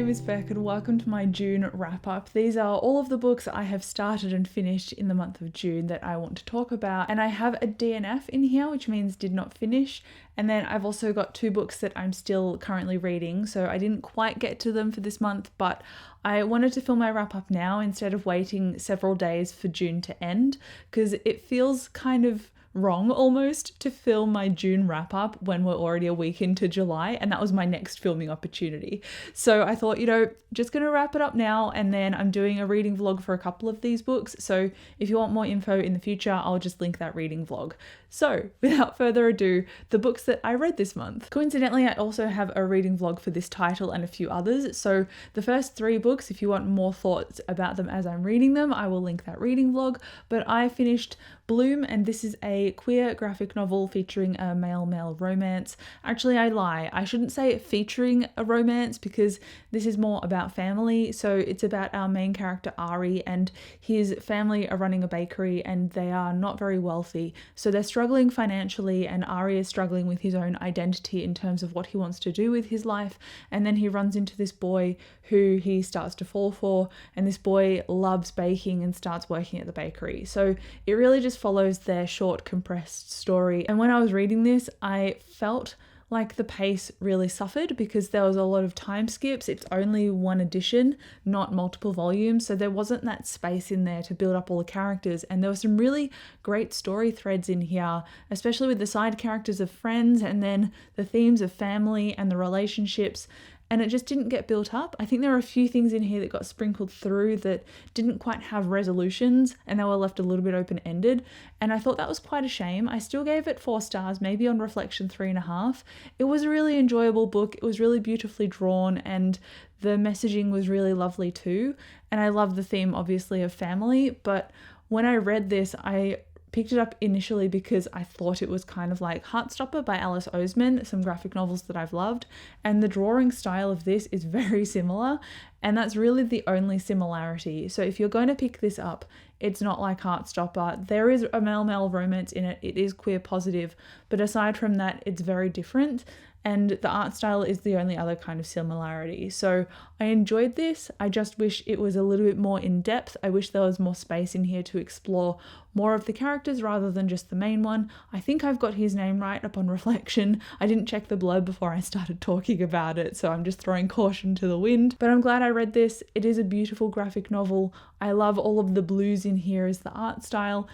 name is Beck and welcome to my June wrap up. These are all of the books I have started and finished in the month of June that I want to talk about, and I have a DNF in here, which means did not finish, and then I've also got 2 books that I'm still currently reading, so I didn't quite get to them for this month, but I wanted to film my wrap up now instead of waiting several days for June to end, because it feels kind of wrong almost to film my June wrap up when we're already a week into July, and that was my next filming opportunity. So I thought, just gonna wrap it up now, and then I'm doing a reading vlog for a couple of these books. So if you want more info in the future, I'll just link that reading vlog. So without further ado, the books that I read this month. Coincidentally, I also have a reading vlog for this title and a few others. So the first 3 books, if you want more thoughts about them as I'm reading them, I will link that reading vlog. But I finished Bloom, and this is a queer graphic novel featuring a male-male romance. Actually, I lie. I shouldn't say featuring a romance because this is more about family. So it's about our main character Ari, and his family are running a bakery and they are not very wealthy. So they're struggling financially, and Ari is struggling with his own identity in terms of what he wants to do with his life. And then he runs into this boy who he starts to fall for, and this boy loves baking and starts working at the bakery. So it really just follows their short compressed story. And when I was reading this, I felt like the pace really suffered because there was a lot of time skips. It's only 1 edition, not multiple volumes, so there wasn't that space in there to build up all the characters, and there were some really great story threads in here, especially with the side characters of friends and then the themes of family and the relationships. And it just didn't get built up. I think there are a few things in here that got sprinkled through that didn't quite have resolutions, and they were left a little bit open-ended. And I thought that was quite a shame. I still gave it 4 stars, maybe on reflection 3.5. It was a really enjoyable book. It was really beautifully drawn, and the messaging was really lovely too. And I love the theme, obviously, of family. But when I read this, I picked it up initially because I thought it was kind of like Heartstopper by Alice Oseman, some graphic novels that I've loved, and the drawing style of this is very similar, and that's really the only similarity. So if you're going to pick this up, it's not like Heartstopper. There is a male-male romance in it, it is queer positive, but aside from that, it's very different. And the art style is the only other kind of similarity. So I enjoyed this. I just wish it was a little bit more in depth. I wish there was more space in here to explore more of the characters rather than just the main one. I think I've got his name right upon reflection. I didn't check the blurb before I started talking about it, so I'm just throwing caution to the wind. But I'm glad I read this. It is a beautiful graphic novel. I love all of the blues in here as the art style.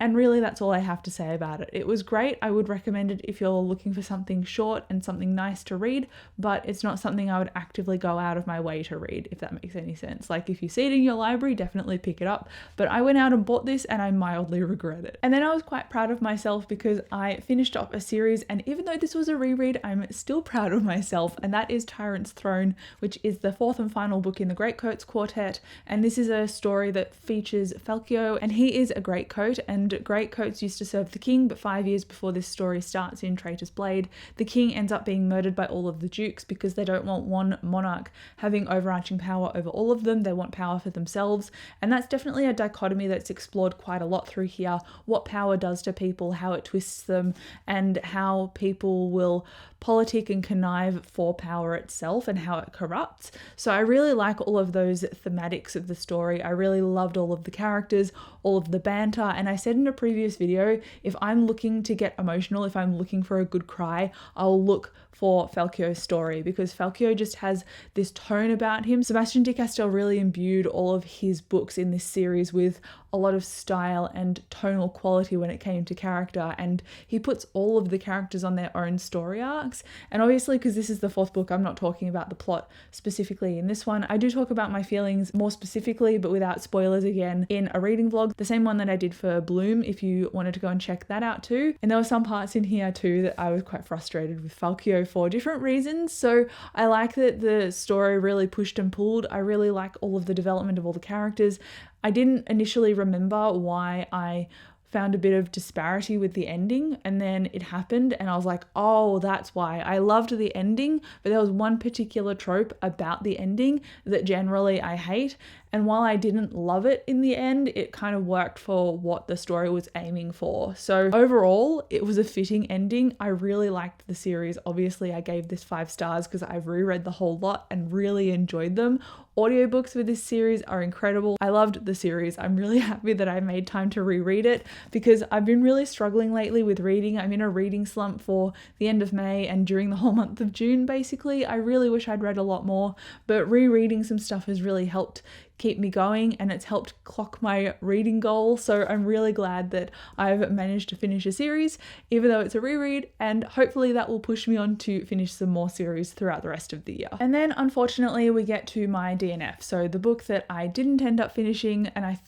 And really, that's all I have to say about it. It was great. I would recommend it if you're looking for something short and something nice to read, but it's not something I would actively go out of my way to read, if that makes any sense. Like, if you see it in your library, definitely pick it up. But I went out and bought this and I mildly regret it. And then I was quite proud of myself because I finished up a series, and even though this was a reread, I'm still proud of myself, and that is Tyrant's Throne, which is the 4th and final book in the Greatcoats Quartet. And this is a story that features Falkio, and he is a greatcoat, and greatcoats used to serve the king, but 5 years before this story starts in Traitor's Blade, the king ends up being murdered by all of the dukes because they don't want one monarch having overarching power over all of them. They want power for themselves, and that's definitely a dichotomy that's explored quite a lot through here. What power does to people, how it twists them, and how people will politic and connive for power itself and how it corrupts. So I really like all of those thematics of the story. I really loved all of the characters, all of the banter, and I said in a previous video, if I'm looking to get emotional, if I'm looking for a good cry, I'll look for Falkio's story because Falkio just has this tone about him. Sebastian de Castell really imbued all of his books in this series with a lot of style and tonal quality when it came to character, and he puts all of the characters on their own story arcs. And obviously, because this is the 4th book, I'm not talking about the plot specifically in this one. I do talk about my feelings more specifically, but without spoilers again, in a reading vlog, the same one that I did for Bloom, if you wanted to go and check that out too. And there were some parts in here too that I was quite frustrated with Falkio for different reasons. So I like that the story really pushed and pulled. I really like all of the development of all the characters. I didn't initially remember why I found a bit of disparity with the ending, and then it happened and I was like, oh, that's why. I loved the ending, but there was one particular trope about the ending that generally I hate, And while I didn't love it in the end, it kind of worked for what the story was aiming for. So overall, it was a fitting ending. I really liked the series. Obviously, I gave this 5 stars because I've reread the whole lot and really enjoyed them. Audiobooks for this series are incredible. I loved the series. I'm really happy that I made time to reread it because I've been really struggling lately with reading. I'm in a reading slump for the end of May and during the whole month of June, basically. I really wish I'd read a lot more, but rereading some stuff has really helped keep me going and it's helped clock my reading goal. So I'm really glad that I've managed to finish a series, even though it's a reread, and hopefully that will push me on to finish some more series throughout the rest of the year. And then unfortunately we get to my DNF. So the book that I didn't end up finishing, and I'm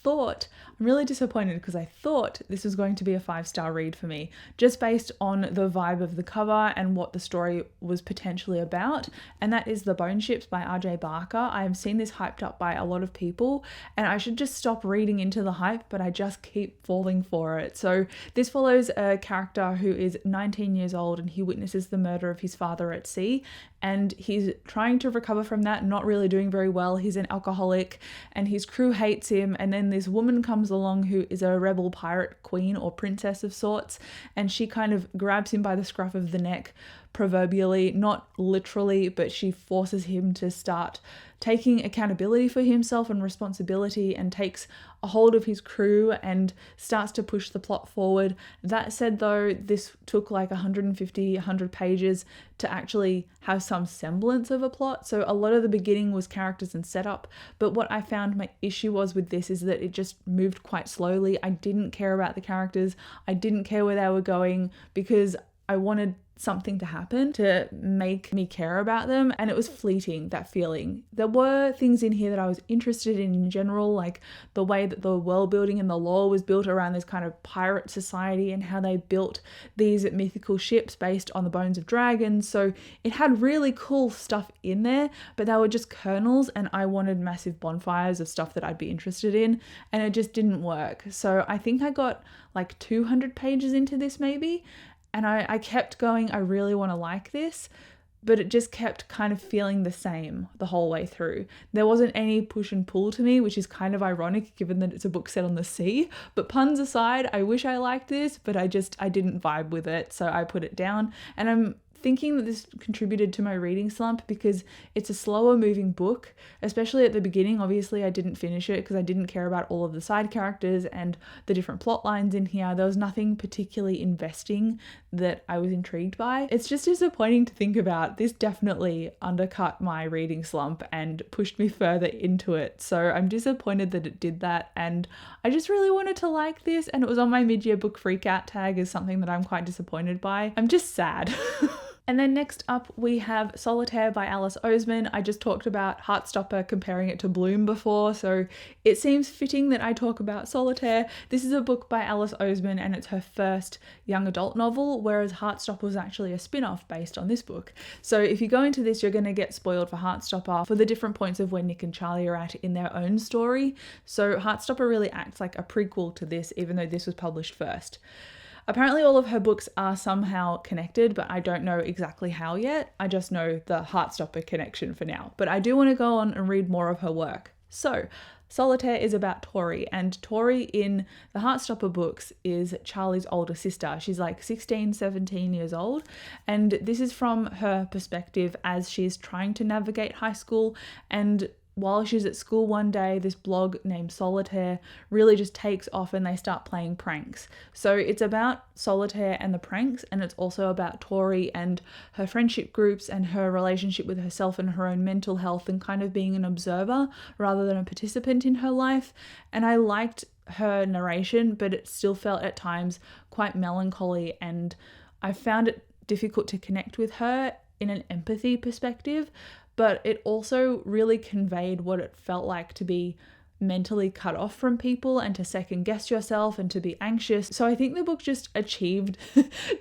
really disappointed because I thought this was going to be a 5-star read for me, just based on the vibe of the cover and what the story was potentially about. And that is The Bone Ships by R.J. Barker. I've seen this hyped up by a lot of people and I should just stop reading into the hype, but I just keep falling for it. So this follows a character who is 19 years old and he witnesses the murder of his father at sea, and he's trying to recover from that, not really doing very well. He's an alcoholic and his crew hates him, and then this woman comes along who is a rebel pirate queen or princess of sorts, and she kind of grabs him by the scruff of the neck, proverbially, not literally, but she forces him to start taking accountability for himself and responsibility, and takes a hold of his crew and starts to push the plot forward. That said though, this took like 100 pages to actually have some semblance of a plot. So a lot of the beginning was characters and setup, but what I found my issue was with this is that it just moved quite slowly. I didn't care about the characters. I didn't care where they were going because I wanted something to happen to make me care about them, and it was fleeting, that feeling. There were things in here that I was interested in general, like the way that the world building and the lore was built around this kind of pirate society and how they built these mythical ships based on the bones of dragons. So it had really cool stuff in there, but they were just kernels, and I wanted massive bonfires of stuff that I'd be interested in, and it just didn't work. So I think I got like 200 pages into this maybe, and I kept going, I really want to like this, but it just kept kind of feeling the same the whole way through. There wasn't any push and pull to me, which is kind of ironic given that it's a book set on the sea. But puns aside, I wish I liked this, but I didn't vibe with it, so I put it down. And I'm thinking that this contributed to my reading slump because it's a slower moving book, especially at the beginning. Obviously I didn't finish it because I didn't care about all of the side characters and the different plot lines in here. There was nothing particularly investing that I was intrigued by. It's just disappointing to think about. This definitely undercut my reading slump and pushed me further into it. So I'm disappointed that it did that, and I just really wanted to like this, and it was on my mid-year book freakout tag as something that I'm quite disappointed by. I'm just sad. And then next up we have Solitaire by Alice Oseman. I just talked about Heartstopper, comparing it to Bloom before, so it seems fitting that I talk about Solitaire. This is a book by Alice Oseman and it's her first young adult novel, whereas Heartstopper was actually a spin-off based on this book. So if you go into this, you're going to get spoiled for Heartstopper for the different points of where Nick and Charlie are at in their own story. So Heartstopper really acts like a prequel to this, even though this was published first. Apparently all of her books are somehow connected, but I don't know exactly how yet. I just know the Heartstopper connection for now. But I do want to go on and read more of her work. So, Solitaire is about Tori, and Tori in the Heartstopper books is Charlie's older sister. She's like 16, 17 years old, and this is from her perspective as she's trying to navigate high school. And while she's at school one day, this blog named Solitaire really just takes off and they start playing pranks. So it's about Solitaire and the pranks, and it's also about Tori and her friendship groups and her relationship with herself and her own mental health, and kind of being an observer rather than a participant in her life. And I liked her narration, but it still felt at times quite melancholy, and I found it difficult to connect with her in an empathy perspective. But it also really conveyed what it felt like to be mentally cut off from people and to second guess yourself and to be anxious. So I think the book just achieved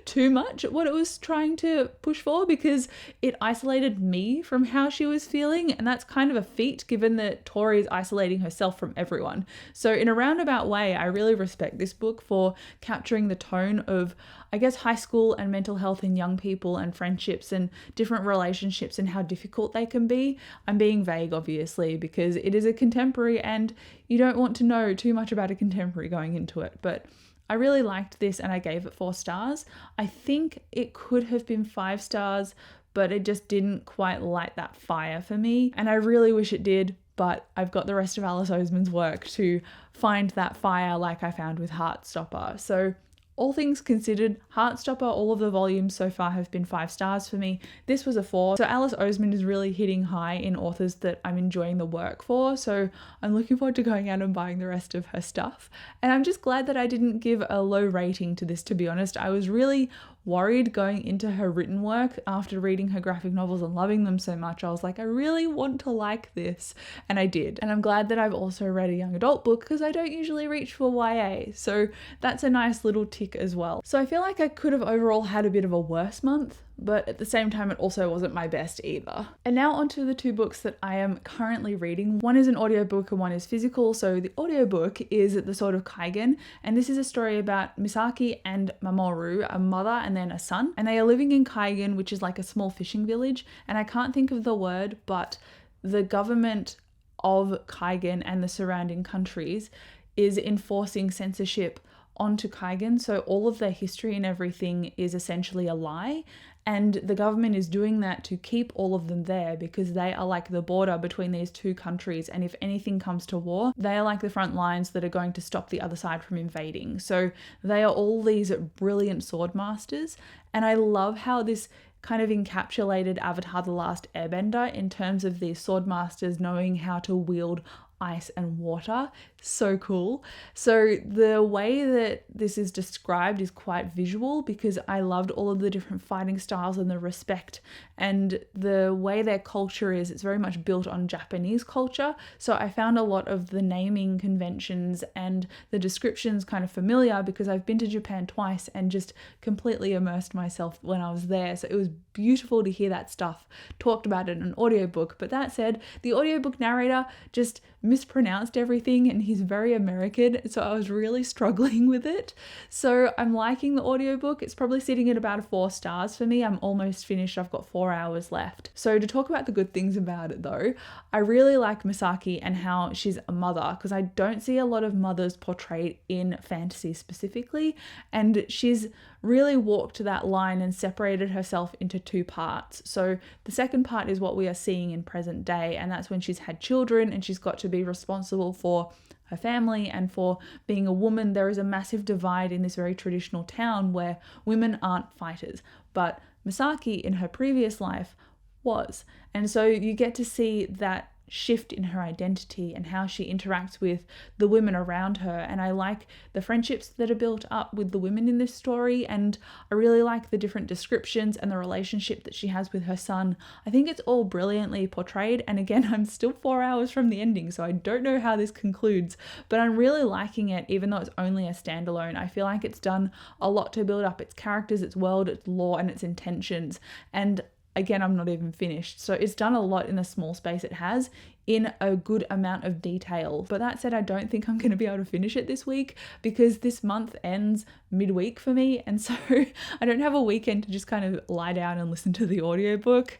too much what it was trying to push for, because it isolated me from how she was feeling, and that's kind of a feat given that Tori is isolating herself from everyone. So in a roundabout way, I really respect this book for capturing the tone of, I guess, high school and mental health in young people and friendships and different relationships and how difficult they can be. I'm being vague, obviously, because it is a contemporary and you don't want to know too much about a contemporary going into it. But I really liked this and I gave it 4 stars. I think it could have been 5 stars, but it just didn't quite light that fire for me. And I really wish it did, but I've got the rest of Alice Oseman's work to find that fire like I found with Heartstopper. So all things considered, Heartstopper, all of the volumes so far have been 5 stars for me. This was a 4. So Alice Oseman is really hitting high in authors that I'm enjoying the work for. So I'm looking forward to going out and buying the rest of her stuff. And I'm just glad that I didn't give a low rating to this, to be honest. I was really worried going into her written work after reading her graphic novels and loving them so much. I was like, I really want to like this. And I did. And I'm glad that I've also read a young adult book because I don't usually reach for YA. So that's a nice little tick as well. So I feel like I could have overall had a bit of a worse month, but at the same time, it also wasn't my best either. And now onto the 2 books that I am currently reading. One is an audiobook and one is physical. So the audiobook is The Sword of Kaigen, and this is a story about Misaki and Mamoru, a mother and then a son, and they are living in Kaigen, which is like a small fishing village. And I can't think of the word, but the government of Kaigen and the surrounding countries is enforcing censorship onto Kaigen. So all of their history and everything is essentially a lie. And the government is doing that to keep all of them there because they are like the border between these 2 countries. And if anything comes to war, they are like the front lines that are going to stop the other side from invading. So they are all these brilliant sword masters. And I love how this kind of encapsulated Avatar: The Last Airbender in terms of these sword masters knowing how to wield ice and water. So cool. So the way that this is described is quite visual because I loved all of the different fighting styles and the respect and the way their culture is. It's very much built on Japanese culture. So I found a lot of the naming conventions and the descriptions kind of familiar because I've been to Japan twice and just completely immersed myself when I was there. So it was beautiful to hear that stuff talked about in an audiobook. But that said, the audiobook narrator just mispronounced everything and he's very American, so I was really struggling with it. So I'm liking the audiobook. It's probably sitting at about 4 stars for me. I'm almost finished. I've got 4 hours left. So to talk about the good things about it though, I really like Misaki and how she's a mother because I don't see a lot of mothers portrayed in fantasy specifically, and she's really walked that line and separated herself into 2 parts. So the second part is what we are seeing in present day, and that's when she's had children and she's got to be responsible for her family and for being a woman. There is a massive divide in this very traditional town where women aren't fighters, but Misaki in her previous life was. And so you get to see that shift in her identity and how she interacts with the women around her. And I like the friendships that are built up with the women in this story, and I really like the different descriptions and the relationship that she has with her son. I think it's all brilliantly portrayed, and again, I'm still 4 hours from the ending, so I don't know how this concludes, but I'm really liking it even though it's only a standalone. I feel like it's done a lot to build up its characters, its world, its lore, and its intentions, and again, I'm not even finished. So it's done a lot in the small space it has in a good amount of detail. But that said, I don't think I'm going to be able to finish it this week because this month ends midweek for me. And so I don't have a weekend to just kind of lie down and listen to the audiobook.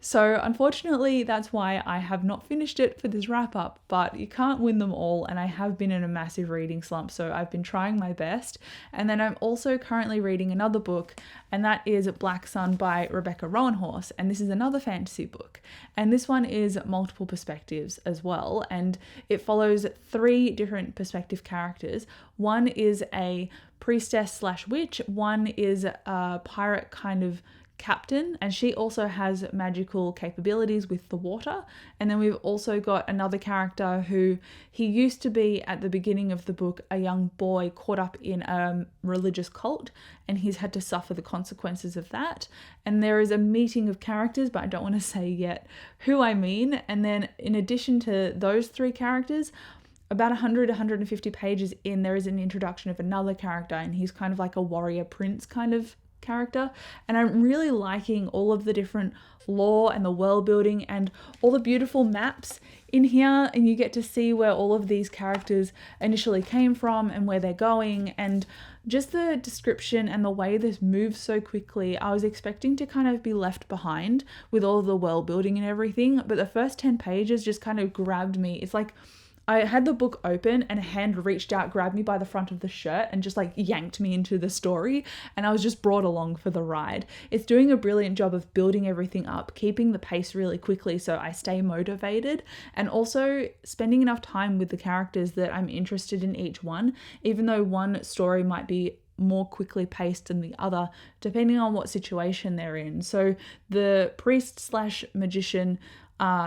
So unfortunately, that's why I have not finished it for this wrap up, but you can't win them all. And I have been in a massive reading slump, so I've been trying my best. And then I'm also currently reading another book, and that is Black Sun by Rebecca Roanhorse. And this is another fantasy book. And this one is multiple perspectives as well. And it follows 3 different perspective characters. One is a priestess / witch. One is a pirate kind of captain, and she also has magical capabilities with the water. And then we've also got another character who he used to be at the beginning of the book a young boy caught up in a religious cult, and he's had to suffer the consequences of that. And there is a meeting of characters, but I don't want to say yet who I mean. And then in addition to those 3 characters, about 150 pages in, there is an introduction of another character, and he's kind of like a warrior prince kind of character, and I'm really liking all of the different lore and the world building and all the beautiful maps in here, and you get to see where all of these characters initially came from and where they're going, and just the description and the way this moves so quickly. I was expecting to kind of be left behind with all the world building and everything, but the first 10 pages just kind of grabbed me. It's like I had the book open and a hand reached out, grabbed me by the front of the shirt and just like yanked me into the story, and I was just brought along for the ride. It's doing a brilliant job of building everything up, keeping the pace really quickly so I stay motivated, and also spending enough time with the characters that I'm interested in each one, even though one story might be more quickly paced than the other, depending on what situation they're in. So the priest slash magician,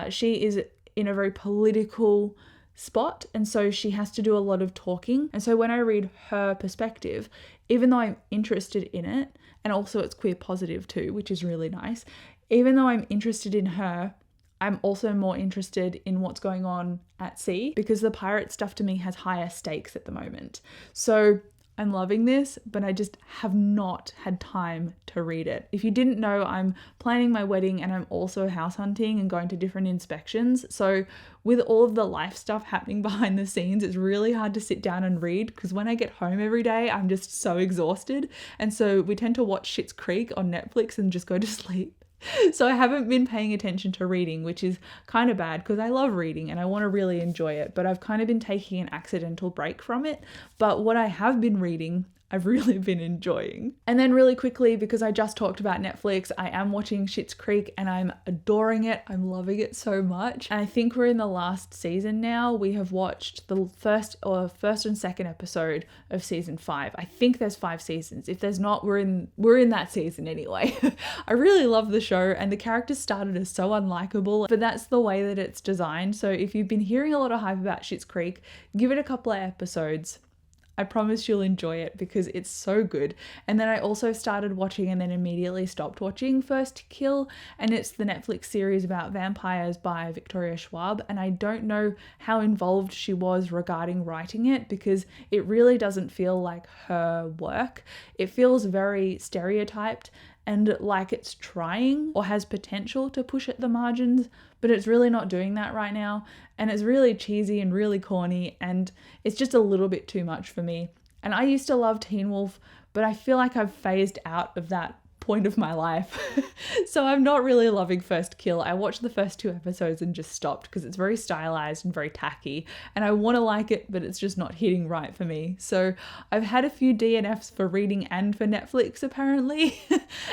she is in a very political spot, and so she has to do a lot of talking, and so when I read her perspective, even though I'm interested in it, and also it's queer positive too, which is really nice, even though I'm interested in her, I'm also more interested in what's going on at sea, because the pirate stuff to me has higher stakes at the moment. So I'm loving this, but I just have not had time to read it. If you didn't know, I'm planning my wedding and I'm also house hunting and going to different inspections. So with all of the life stuff happening behind the scenes, it's really hard to sit down and read, because when I get home every day, I'm just so exhausted. And so we tend to watch Schitt's Creek on Netflix and just go to sleep. So I haven't been paying attention to reading, which is kind of bad because I love reading and I want to really enjoy it, but I've kind of been taking an accidental break from it. But what I have been reading, I've really been enjoying. And then really quickly, because I just talked about Netflix, I am watching Schitt's Creek and I'm adoring it. I'm loving it so much. And I think we're in the last season now. We have watched the first and second episode of season 5. I think there's 5 seasons. If there's not, we're in that season anyway. I really love the show, and the characters started as so unlikable, but that's the way that it's designed. So if you've been hearing a lot of hype about Schitt's Creek, give it a couple of episodes. I promise you'll enjoy it because it's so good. And then I also started watching and then immediately stopped watching First Kill, and it's the Netflix series about vampires by Victoria Schwab, and I don't know how involved she was regarding writing it because it really doesn't feel like her work. It feels very stereotyped and like it's trying or has potential to push at the margins, but it's really not doing that right now. And it's really cheesy and really corny, and it's just a little bit too much for me. And I used to love Teen Wolf, but I feel like I've phased out of that point of my life. So I'm not really loving First Kill. I watched the first 2 episodes and just stopped because it's very stylized and very tacky, and I want to like it, but it's just not hitting right for me. So I've had a few DNFs for reading and for Netflix apparently.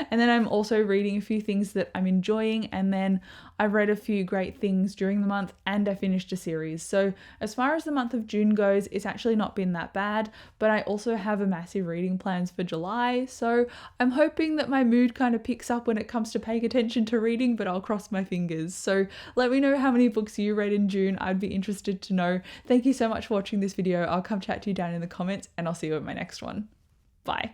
And then I'm also reading a few things that I'm enjoying, and then I read a few great things during the month, and I finished a series. So as far as the month of June goes, it's actually not been that bad, but I also have a massive reading plans for July. So I'm hoping that my mood kind of picks up when it comes to paying attention to reading, but I'll cross my fingers. So let me know how many books you read in June. I'd be interested to know. Thank you so much for watching this video. I'll come chat to you down in the comments, and I'll see you at my next one. Bye.